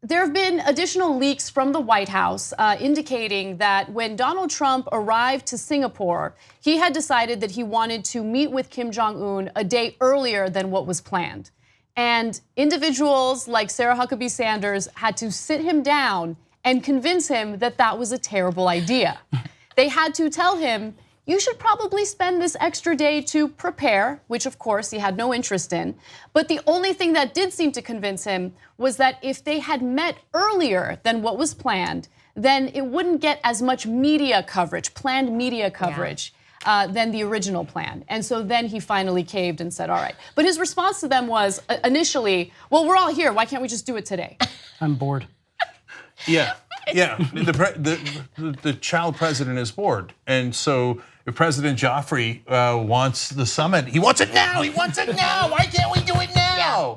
There have been additional leaks from the White House indicating that when Donald Trump arrived to Singapore, he had decided that he wanted to meet with Kim Jong Un a day earlier than what was planned. And individuals like Sarah Huckabee Sanders had to sit him down and convince him that that was a terrible idea. They had to tell him, you should probably spend this extra day to prepare, which of course he had no interest in. But the only thing that did seem to convince him was that if they had met earlier than what was planned, then it wouldn't get as much media coverage, planned media coverage, than the original plan. And so then he finally caved and said, all right. But his response to them was initially, well, we're all here. Why can't we just do it today? I'm bored. Yeah. The child president is bored. And so if President Joffrey wants the summit, he wants it now. He wants it now. Why can't we do it now? Yeah.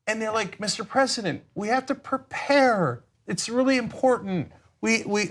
And they're like, Mr. President, we have to prepare. It's really important.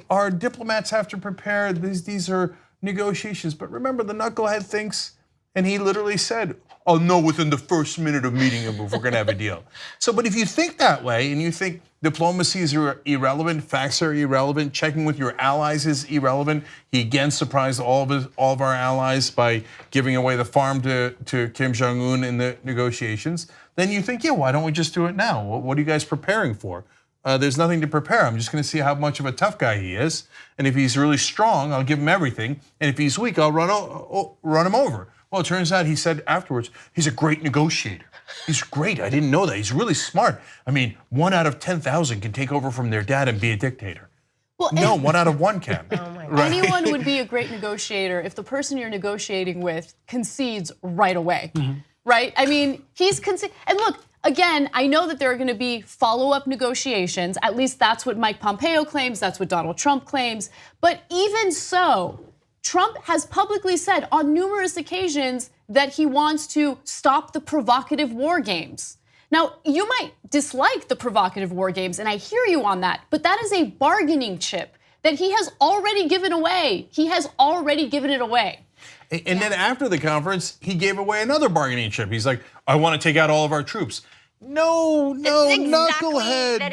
Our diplomats have to prepare. These are negotiations. But remember, the knucklehead thinks, and he literally said, I'll know within the first minute of meeting him if we're going to have a deal. So, but if you think that way and you think diplomacy is irrelevant, facts are irrelevant, checking with your allies is irrelevant. He again surprised all of our allies by giving away the farm to Kim Jong Un in the negotiations. Then you think, yeah, why don't we just do it now? What are you guys preparing for? There's nothing to prepare. I'm just going to see how much of a tough guy he is. And if he's really strong, I'll give him everything. And if he's weak, I'll run him over. Well, it turns out he said afterwards, he's a great negotiator. He's great. I didn't know that. He's really smart. I mean, 1 out of 10,000 can take over from their dad and be a dictator. Well, no, 1 out of 1 can. Oh my God. Anyone would be a great negotiator if the person you're negotiating with concedes right away, right? I mean, and look, again, I know that there are going to be follow-up negotiations. At least that's what Mike Pompeo claims. That's what Donald Trump claims. But even so, Trump has publicly said on numerous occasions that he wants to stop the provocative war games. Now, you might dislike the provocative war games, and I hear you on that, but that is a bargaining chip that he has already given away. He has already given it away. And then after the conference, he gave away another bargaining chip. He's like, I want to take out all of our troops. No, knucklehead. That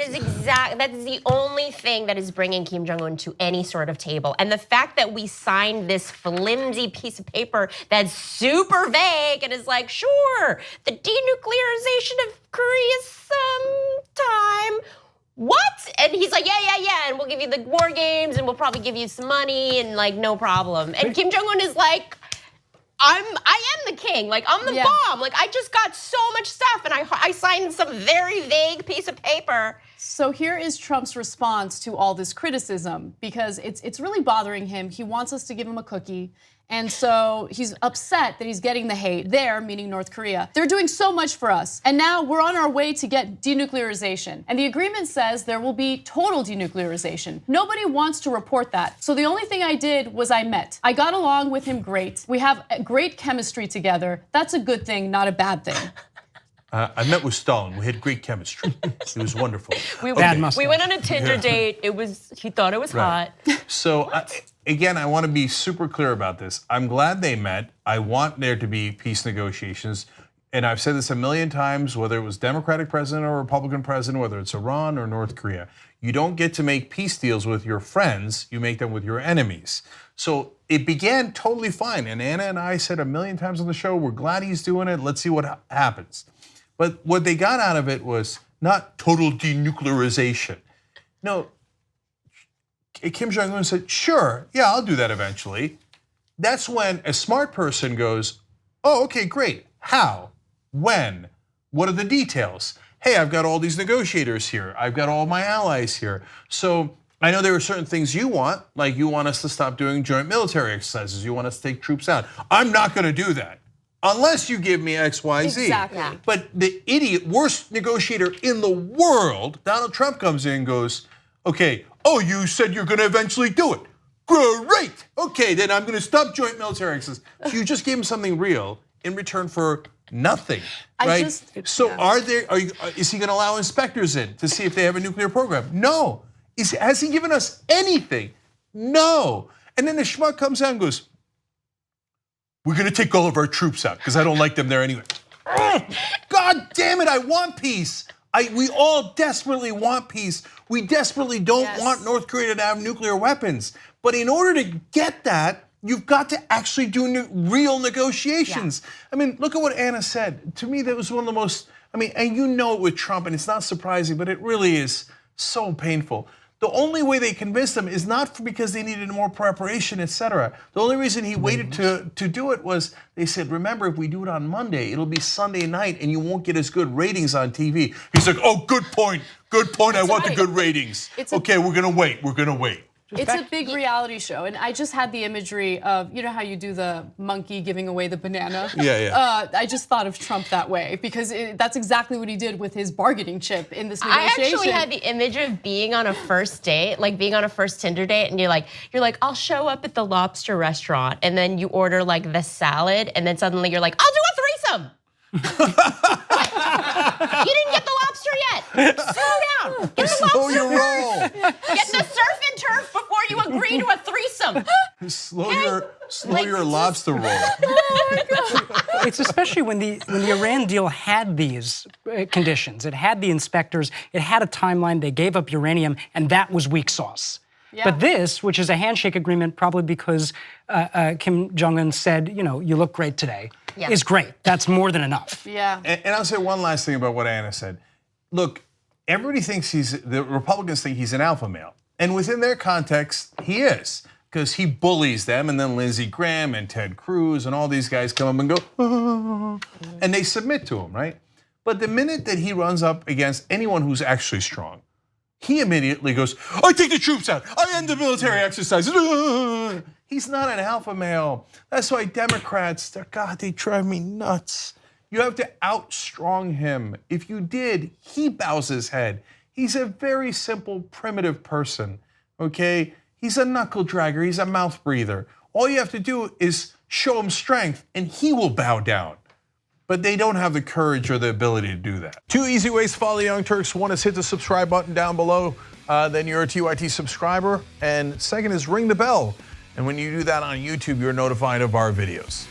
is the only thing that is bringing Kim Jong Un to any sort of table. And the fact that we signed this flimsy piece of paper that's super vague and is like, sure, the denuclearization of Korea sometime. What? And he's like, yeah, and we'll give you the war games and we'll probably give you some money and like no problem. And Kim Jong Un is like, I am the king, like I'm the bomb. Like I just got so much stuff and I signed some very vague piece of paper. So here is Trump's response to all this criticism because it's really bothering him. He wants us to give him a cookie. And so he's upset that he's getting the hate. There, meaning North Korea. They're doing so much for us. And now we're on our way to get denuclearization. And the agreement says there will be total denuclearization. Nobody wants to report that. So the only thing I did was I met. I got along with him great. We have great chemistry together. That's a good thing, not a bad thing. I met with Stalin. We had great chemistry. It was wonderful. We went on a Tinder date. He thought it was hot. So again, I want to be super clear about this. I'm glad they met. I want there to be peace negotiations. And I've said this a million times, whether it was Democratic president or Republican president, whether it's Iran or North Korea, you don't get to make peace deals with your friends, you make them with your enemies. So it began totally fine. And Anna and I said a million times on the show, we're glad he's doing it. Let's see what happens. But what they got out of it was not total denuclearization. No, Kim Jong Un said, sure, yeah, I'll do that eventually. That's when a smart person goes, oh, okay, great. How? When? What are the details? Hey, I've got all these negotiators here. I've got all my allies here. So I know there are certain things you want, like you want us to stop doing joint military exercises. You want us to take troops out. I'm not going to do that. Unless you give me X, Y, Z. Exactly. But the idiot, worst negotiator in the world, Donald Trump comes in and goes, okay, oh, you said you're going to eventually do it. Great. Okay, then I'm going to stop joint military exercises. So you just gave him something real in return for nothing, right? Is he going to allow inspectors in to see if they have a nuclear program? No. Has he given us anything? No. And then the schmuck comes out and goes, we're going to take all of our troops out because I don't like them there anyway. God damn it, I want peace. We all desperately want peace. We desperately don't want North Korea to have nuclear weapons. But in order to get that, you've got to actually do real negotiations. Yeah. I mean, look at what Anna said. To me, that was one of the most, and you know it with Trump, and it's not surprising, but it really is so painful. The only way they convinced him is not because they needed more preparation, etc. The only reason he waited to do it was they said, remember, if we do it on Monday, it'll be Sunday night and you won't get as good ratings on TV. He's like, oh, good point. Good point. I want the good ratings. Okay, we're going to wait. We're going to wait. It's a big reality show, and I just had the imagery of, you know how you do the monkey giving away the banana? Yeah. I just thought of Trump that way, because that's exactly what he did with his bargaining chip in this negotiation. I actually had the image of being on a first date, like being on a first Tinder date, and you're like, I'll show up at the lobster restaurant, and then you order like the salad, and then suddenly you're like, I'll do a threesome. You didn't get the lobster yet. Slow down. Get the Slow lobster your roll. Get the surf and turf before you agree to a threesome. Slow your lobster roll. It's especially when the Iran deal had these conditions. It had the inspectors. It had a timeline. They gave up uranium, and that was weak sauce. Yeah. But this, which is a handshake agreement, probably because Kim Jong Un said, you look great today, is great. That's more than enough. Yeah. And I'll say one last thing about what Anna said. Look, everybody thinks the Republicans think he's an alpha male. And within their context, he is. Because he bullies them, and then Lindsey Graham and Ted Cruz and all these guys come up and go, and they submit to him, right? But the minute that he runs up against anyone who's actually strong, he immediately goes, I take the troops out. I end the military exercises. He's not an alpha male. That's why Democrats, they drive me nuts. You have to outstrong him. If you did, he bows his head. He's a very simple, primitive person, okay? He's a knuckle dragger. He's a mouth breather. All you have to do is show him strength, and he will bow down. But they don't have the courage or the ability to do that. 2 easy ways to follow the Young Turks. One is hit the subscribe button down below. Then you're a TYT subscriber. And second is ring the bell. And when you do that on YouTube, you're notified of our videos.